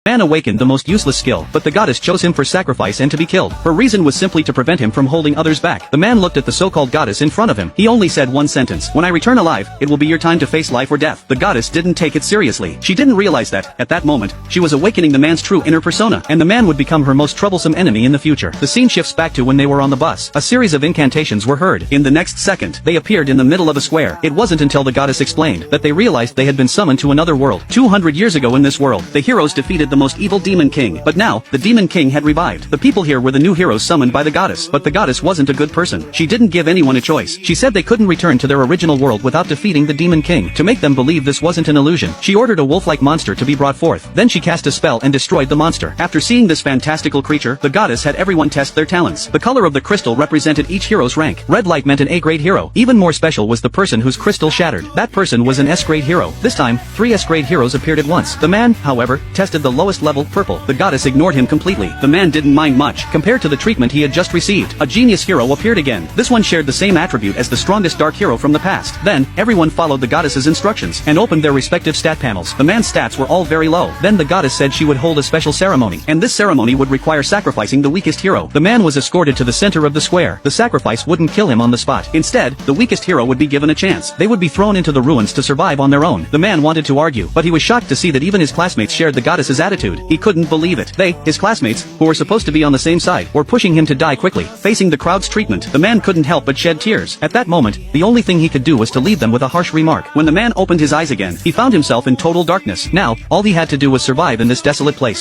Man awakened the most useless skill, but the goddess chose him for sacrifice and to be killed. Her reason was simply to prevent him from holding others back. The man looked at the so-called goddess in front of him. He only said one sentence: "When I return alive, it will be your time to face life or death." The goddess didn't take it seriously. She didn't realize that, at that moment, she was awakening the man's true inner persona, and the man would become her most troublesome enemy in the future. The scene shifts back to when they were on the bus. A series of incantations were heard. In the next second, they appeared in the middle of a square. It wasn't until the goddess explained that they realized they had been summoned to another world. 200 years ago in this world, the heroes defeated the most evil demon king, but now, the demon king had revived. The people here were the new heroes summoned by the goddess, but the goddess wasn't a good person. She didn't give anyone a choice. She said they couldn't return to their original world without defeating the demon king. To make them believe this wasn't an illusion, she ordered a wolf-like monster to be brought forth. Then she cast a spell and destroyed the monster. After seeing this fantastical creature, the goddess had everyone test their talents. The color of the crystal represented each hero's rank. Red light meant an A-grade hero. Even more special was the person whose crystal shattered. That person was an S-grade hero. This time, 3 S-grade heroes appeared at once. The man, however, tested the lowest level, purple. The goddess ignored him completely. The man didn't mind much, compared to the treatment he had just received. A genius hero appeared again. This one shared the same attribute as the strongest dark hero from the past. Then, everyone followed the goddess's instructions, and opened their respective stat panels. The man's stats were all very low. Then the goddess said she would hold a special ceremony, and this ceremony would require sacrificing the weakest hero. The man was escorted to the center of the square. The sacrifice wouldn't kill him on the spot. Instead, the weakest hero would be given a chance. They would be thrown into the ruins to survive on their own. The man wanted to argue, but he was shocked to see that even his classmates shared the goddess's attitude. He couldn't believe it. They, his classmates, who were supposed to be on the same side, were pushing him to die quickly. Facing the crowd's treatment, the man couldn't help but shed tears. At that moment, the only thing he could do was to leave them with a harsh remark. When the man opened his eyes again, he found himself in total darkness. Now, all he had to do was survive in this desolate place.